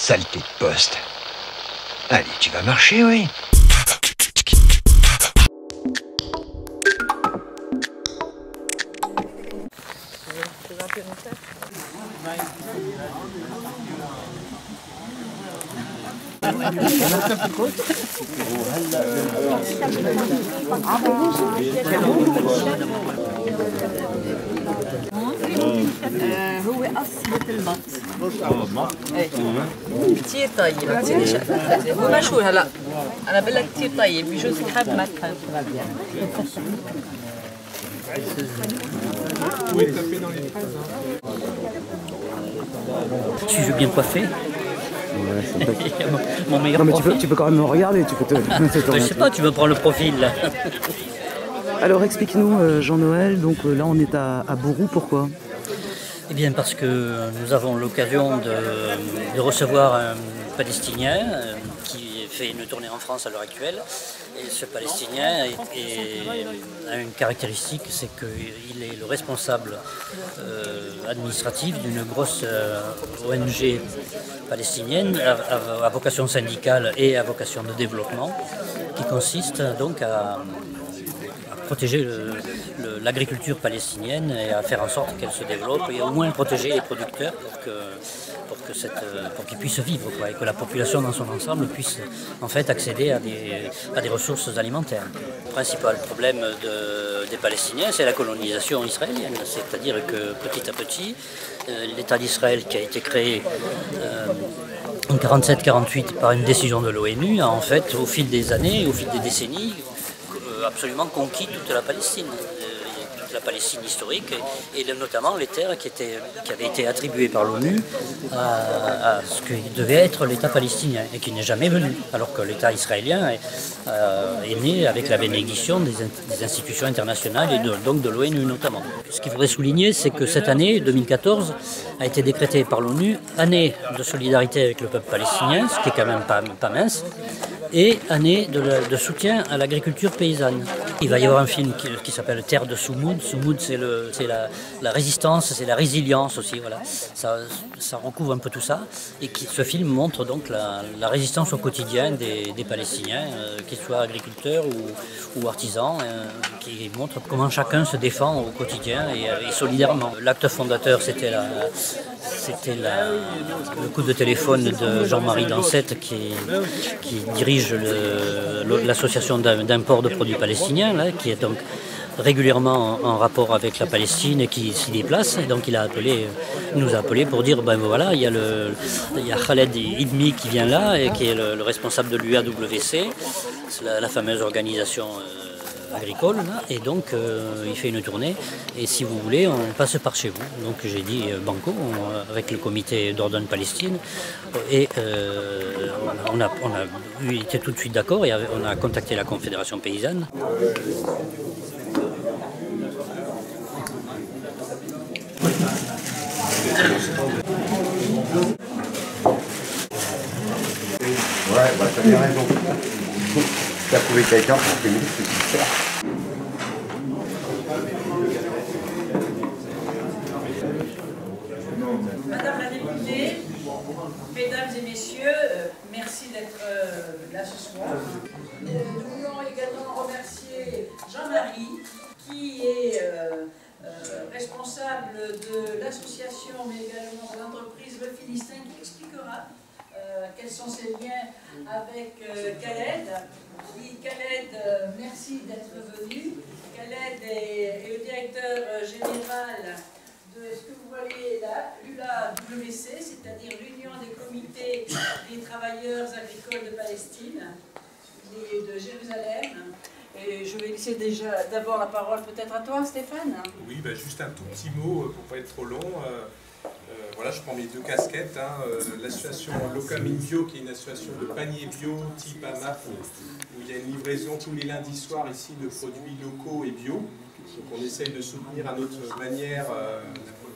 Saleté de poste. Allez, tu vas marcher, oui. هو أصبة البط كتير طيب هو مشهور هلا أنا بقول لك كتير طيب بجوز تحب ما تحب Tu veux bien coiffer? Ouais, c'est Mon meilleur non mais profil. tu peux quand même me regarder, tu peux te... Je sais pas, tu veux prendre le profil là. Alors explique-nous Jean-Noël, donc là on est à Bourou, pourquoi? Eh bien parce que nous avons l'occasion de recevoir un Palestinien qui fait une tournée en France à l'heure actuelle. Et ce Palestinien a une caractéristique, c'est qu'il est le responsable administratif d'une grosse ONG palestinienne à vocation syndicale et à vocation de développement, qui consiste donc à protéger l'agriculture palestinienne et à faire en sorte qu'elle se développe et au moins protéger les producteurs pour qu'ils puissent vivre quoi, et que la population dans son ensemble puisse en fait accéder à des ressources alimentaires. Le principal problème des Palestiniens, c'est la colonisation israélienne, c'est-à-dire que petit à petit, l'État d'Israël qui a été créé en 1947-1948 par une décision de l'ONU a en fait au fil des années, au fil des décennies, absolument conquis toute la Palestine, la Palestine historique et notamment les terres qui avaient été attribuées par l'ONU à ce qui devait être l'État palestinien et qui n'est jamais venu, alors que l'État israélien est né avec la bénédiction des institutions internationales et donc de l'ONU notamment. Ce qu'il faudrait souligner, c'est que cette année, 2014, a été décrétée par l'ONU année de solidarité avec le peuple palestinien, ce qui est quand même pas mince, et année de soutien à l'agriculture paysanne. Il va y avoir un film qui s'appelle Terre de Soumoud. Soumoud, c'est la résistance, c'est la résilience aussi. Voilà. Ça recouvre un peu tout ça. Et ce film montre donc la résistance au quotidien des Palestiniens, qu'ils soient agriculteurs ou artisans, qui montre comment chacun se défend au quotidien et solidairement. L'acte fondateur, c'était le coup de téléphone de Jean-Marie Dansette qui dirige l'association d'import de produits palestiniens, là, qui est donc régulièrement en rapport avec la Palestine et qui s'y déplace. Et donc il nous a appelé pour dire ben voilà, il y a Khaled Idmi qui vient là et qui est le responsable de l'UAWC, la fameuse organisation agricole, là, et donc il fait une tournée et si vous voulez on passe par chez vous. Donc j'ai dit banco avec le comité d'Ordonne Palestine et on a été tout de suite d'accord et on a contacté la Confédération paysanne. Ouais, bah t'as bien raison. T'as trouvé quelqu'un pour payer, c'est super. Madame la députée, mesdames et messieurs, merci d'être là ce soir. Nous voulons également remercier Jean-Marie qui est responsable de l'association mais également de l'entreprise Le Philistin qui expliquera quels sont ses liens avec Khaled. Khaled, merci d'être venu. Khaled est le directeur général de ce que vous voyez là, l'UAWC, c'est-à-dire l'Union des comités des travailleurs agricoles de Palestine, de Jérusalem. Et je vais laisser déjà d'abord la parole peut-être à toi, Stéphane. Oui, bah juste un tout petit mot pour ne pas être trop long. Voilà, je prends mes deux casquettes. L'association Locamin Bio, qui est une association de panier bio type AMAF, où il y a une livraison tous les lundis soirs ici de produits locaux et bio. Donc on essaye de soutenir à notre manière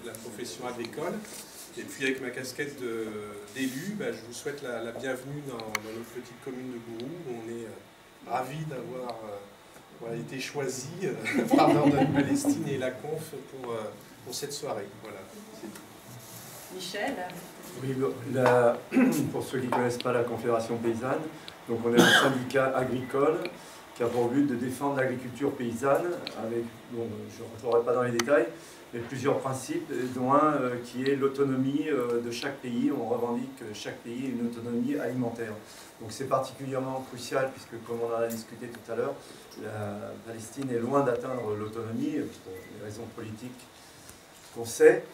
la profession agricole. Et puis avec ma casquette d'élu, je vous souhaite la bienvenue dans notre petite commune de Bourou. On est ravis d'avoir été choisi par Nord Palestine et la Conf pour cette soirée. Voilà. Michel. Oui, pour ceux qui ne connaissent pas la Confédération paysanne, donc on est un syndicat agricole qui a pour but de défendre l'agriculture paysanne, avec, bon, je ne rentrerai pas dans les détails, mais plusieurs principes, dont un qui est l'autonomie de chaque pays. On revendique que chaque pays ait une autonomie alimentaire. Donc c'est particulièrement crucial, puisque comme on en a discuté tout à l'heure, la Palestine est loin d'atteindre l'autonomie, pour les raisons politiques qu'on sait.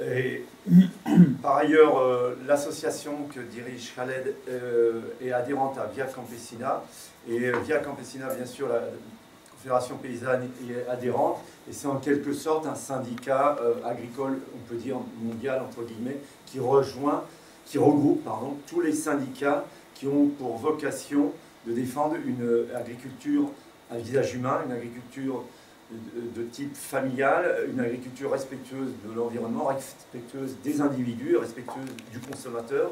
Et par ailleurs, l'association que dirige Khaled est adhérente à Via Campesina. Et Via Campesina, bien sûr, la Confédération paysanne est adhérente. Et c'est en quelque sorte un syndicat agricole, on peut dire mondial, entre guillemets, qui regroupe tous les syndicats qui ont pour vocation de défendre une agriculture à visage humain, une agriculture de type familial, une agriculture respectueuse de l'environnement, respectueuse des individus, respectueuse du consommateur.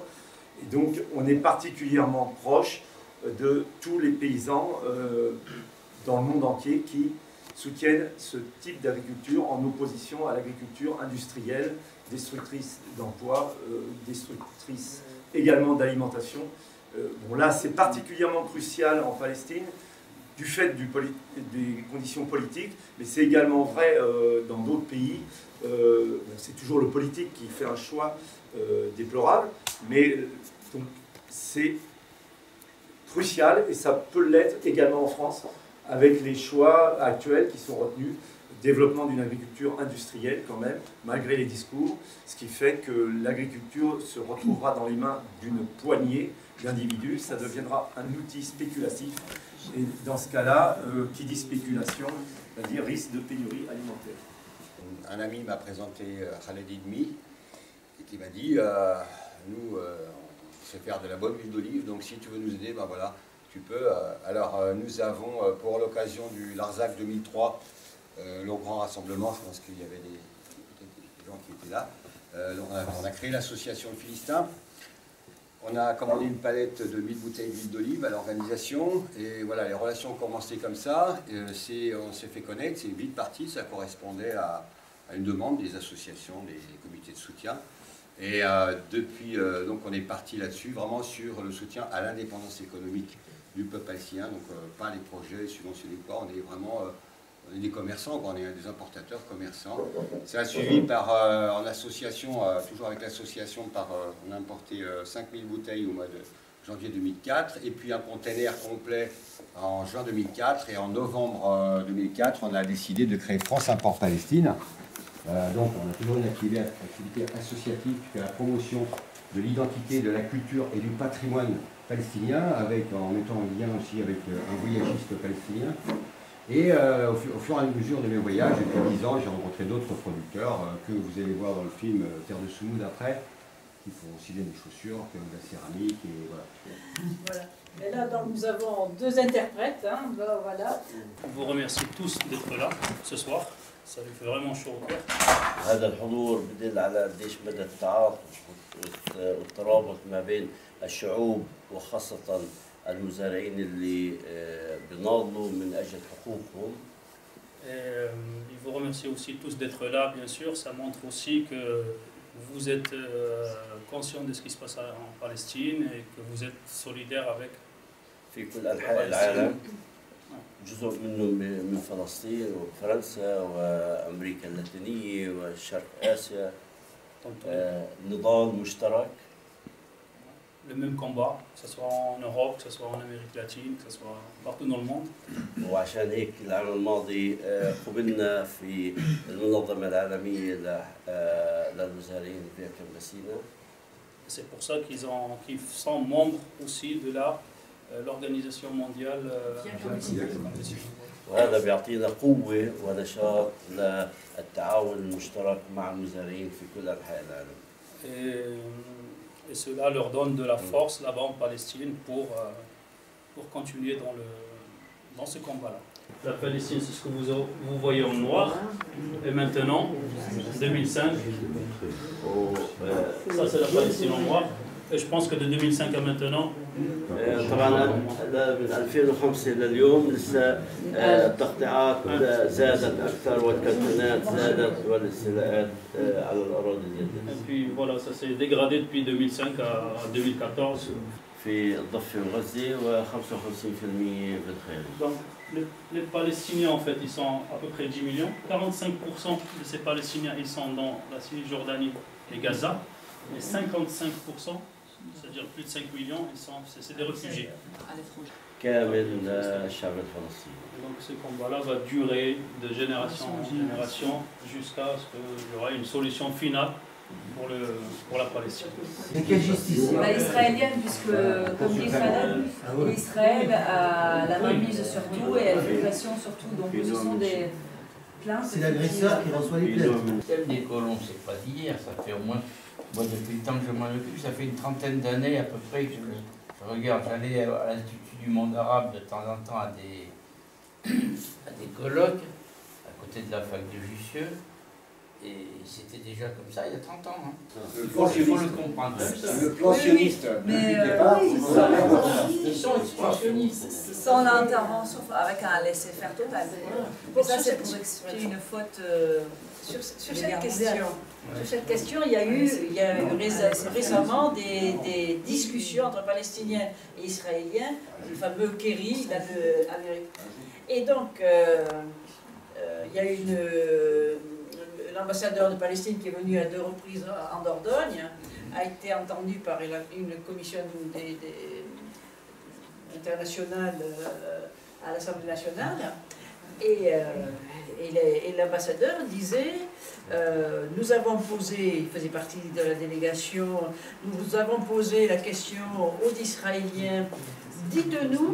Et donc on est particulièrement proche de tous les paysans dans le monde entier qui soutiennent ce type d'agriculture en opposition à l'agriculture industrielle, destructrice d'emplois, destructrice également d'alimentation. Bon, là, c'est particulièrement crucial en Palestine, du fait des conditions politiques, mais c'est également vrai dans d'autres pays. C'est toujours le politique qui fait un choix déplorable, mais c'est crucial, et ça peut l'être également en France, avec les choix actuels qui sont retenus, développement d'une agriculture industrielle quand même, malgré les discours, ce qui fait que l'agriculture se retrouvera dans les mains d'une poignée d'individus, ça deviendra un outil spéculatif, et dans ce cas-là, qui dit spéculation, c'est-à-dire risque de pénurie alimentaire. Un ami m'a présenté Khaled Idmi, et qui m'a dit, nous, on sait faire de la bonne huile d'olive, donc si tu veux nous aider, ben voilà, tu peux. Alors nous avons, pour l'occasion du Larzac 2003, le grand rassemblement, je pense qu'il y avait des gens qui étaient là, on a créé l'association Le Philistin. On a commandé une palette de 1000 bouteilles d'huile d'olive à l'organisation, et voilà, les relations ont commencé comme ça, on s'est fait connaître, c'est vite parti, ça correspondait à une demande des associations, des comités de soutien. Et depuis, donc on est parti là-dessus, vraiment sur le soutien à l'indépendance économique du peuple palestinien, donc pas les projets subventionnés quoi, on est vraiment on est des commerçants, on est des importateurs commerçants. C'est suivi par, en association, toujours avec l'association, on a importé 5000 bouteilles au mois de janvier 2004, et puis un container complet en juin 2004, et en novembre 2004, on a décidé de créer France Import Palestine. Donc on a toujours une activité associative qui fait la promotion de l'identité, de la culture et du patrimoine palestinien, en mettant en lien aussi avec un voyagiste palestinien. Et au fur et à mesure de mes voyages, depuis 10 ans, j'ai rencontré d'autres producteurs que vous allez voir dans le film Terre de Soumoud après, qui font aussi des chaussures, qui ont de la céramique, et voilà. Voilà. Et là, donc, nous avons deux interprètes, hein, voilà. Je vous remercie tous d'être là ce soir. Ça lui fait vraiment chaud au cœur. هذا الحضور بدل على قديش مدى التعاطف والترابط ما بين الشعوب وخاصة المزارعين اللي بيناضلوا من أجل حقوقهم. Il vous remercie aussi tous d'être là, bien sûr. Ça montre aussi que vous êtes conscients de ce qui se passe en Palestine et que vous êtes solidaires avec. في كل أنحاء العالم. جزء منه من فلسطين وفرنسا وأمريكا اللاتينية وشرق آسيا. نضال مشترك. Le même combat, que ce soit en Europe, que ce soit en Amérique latine, que ce soit partout dans le monde. وعشان هيك العام الماضي قبلنا في المنظمة العالمية للمزارعين في كامبسينا. C'est pour ça qu'ils sont membres aussi de l'organisation mondiale. وهذا بيعطينا قوة ونشاط للتعاون المشترك مع المزارعين في كل أنحاء العالم. Et cela leur donne de la force là-bas en Palestine pour continuer dans ce combat-là. La Palestine, c'est ce que vous voyez en noir. Et maintenant, 2005, ça c'est la Palestine en noir. Et je pense que de 2005 à maintenant, طبعا من 2005 لليوم لسه التقطيعات زادت اكثر والكانتونات زادت والاستيلاءات على الاراضي زادت. et puis voilà, ça s'est dégradé depuis 2005 à 2014. في الضفه وغزه و55% في الخارج. Donc les Palestiniens, en fait, ils sont à peu près 10 millions. 45% de ces Palestiniens, ils sont dans la Cisjordanie et Gaza. Et 55%, c'est-à-dire plus de 5 millions, c'est des réfugiés. كامل الشعب الفلسطيني. Donc ce combat-là va durer de génération en génération jusqu'à ce qu'il y aura une solution finale pour la Palestine. Et quelle justice? Israélienne, puisque, comme dit Khaled, Israël a la mainmise sur tout et a fait pression sur tout. Donc ce sont des plaintes. C'est l'agresseur qui reçoit les plaintes. Le thème des colons, c'est pas d'hier, ça fait au moins, moi depuis le temps que je m'en occupe, ça fait une trentaine d'années à peu près que je regarde. J'allais à l'Institut du monde arabe de temps en temps à des colloques, à côté de la fac de Jussieu. Et c'était déjà comme ça il y a 30 ans. Hein. Il faut le comprendre. Le plan sioniste mais ils sont expansionnistes. Sans l'intervention, avec un laisser-faire total. Mais ça, c'est pour expliquer une faute sur cette question. Il y a eu récemment des discussions entre Palestiniens et Israéliens, le fameux Kerry, l'Amérique. Et donc, il y a eu l'ambassadeur de Palestine qui est venu à 2 reprises en Dordogne, a été entendu par une commission internationale à l'Assemblée nationale, et l'ambassadeur disait nous avons posé, il faisait partie de la délégation, nous avons posé la question aux Israéliens, dites-nous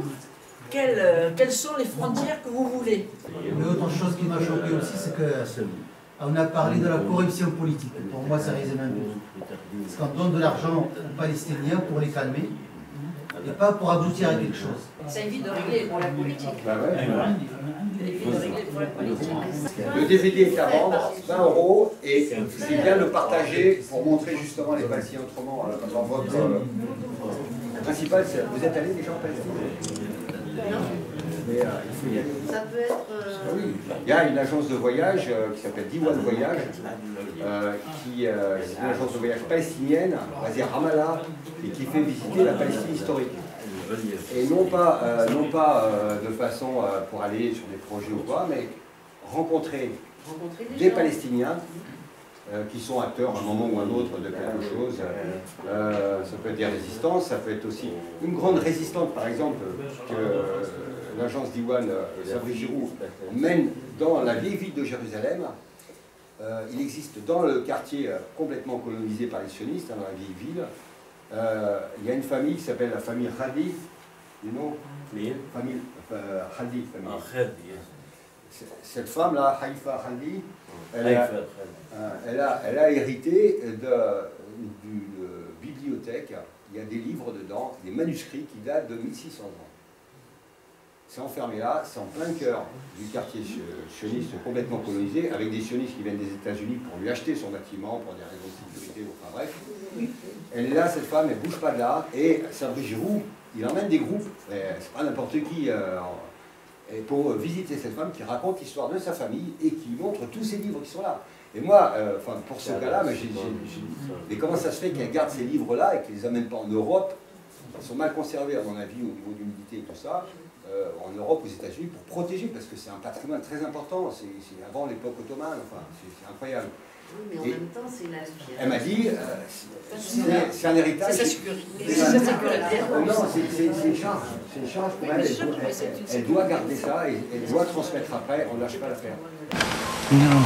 quelles sont les frontières que vous voulez. Mais autre chose qui m'a choqué aussi, c'est que on a parlé de la corruption politique. Pour moi, ça résume un peu. Parce qu'on donne de l'argent aux Palestiniens pour les calmer, et pas pour aboutir à quelque chose. Ça évite de régler les problèmes politiques. Bah ouais. Ça évite de régler les problèmes politiques. Le DVD est à vendre, 20 €, et c'est bien de le partager pour montrer justement les Palestiniens autrement. Dans votre principal, vous êtes allé déjà en Palestine? Mais, il faut y aller. Ça peut être... Oui. Il y a une agence de voyage qui s'appelle Diwan Voyage, qui est une agence de voyage palestinienne, basée à Ramallah, et qui fait visiter la Palestine historique. Et non pas de façon pour aller sur des projets ou quoi, mais rencontrer des Palestiniens qui sont acteurs à un moment ou à un autre de quelque chose. Ça peut être des résistances, ça peut être aussi une grande résistante, par exemple, que l'agence Diwan Sabri Giroud mène dans la vieille ville de Jérusalem. Il existe dans le quartier complètement colonisé par les sionistes, dans la vieille ville, il y a une famille qui s'appelle la famille Khadi, famille Khadi. Cette femme-là, Haïfa Khadi, elle a hérité d'une bibliothèque. Il y a des livres dedans, des manuscrits qui datent de 1600 ans. C'est enfermé là, c'est en plein cœur du quartier sioniste complètement colonisé, avec des sionistes qui viennent des États-Unis pour lui acheter son bâtiment, pour des raisons de sécurité, enfin bref. Elle est là, cette femme, elle ne bouge pas de là, et Sabri Giroud, il emmène des groupes, c'est pas n'importe qui, pour visiter cette femme qui raconte l'histoire de sa famille et qui montre tous ces livres qui sont là. Et moi, pour ce cas-là, mais comment ça se fait qu'elle garde ces livres-là et qu'elle ne les amène pas en Europe? Ils sont mal conservés, à mon avis, au niveau de l'humidité et tout ça. En Europe, aux États-Unis, pour protéger, parce que c'est un patrimoine très important, c'est avant l'époque ottomane, enfin, c'est incroyable. Oui, mais en même temps, c'est une aspire. Elle m'a dit, c'est un héritage. C'est sa sécurité. Non, c'est une charge. C'est une charge pour elle. Elle doit garder ça et elle doit transmettre après, on ne lâche pas l'affaire. Non.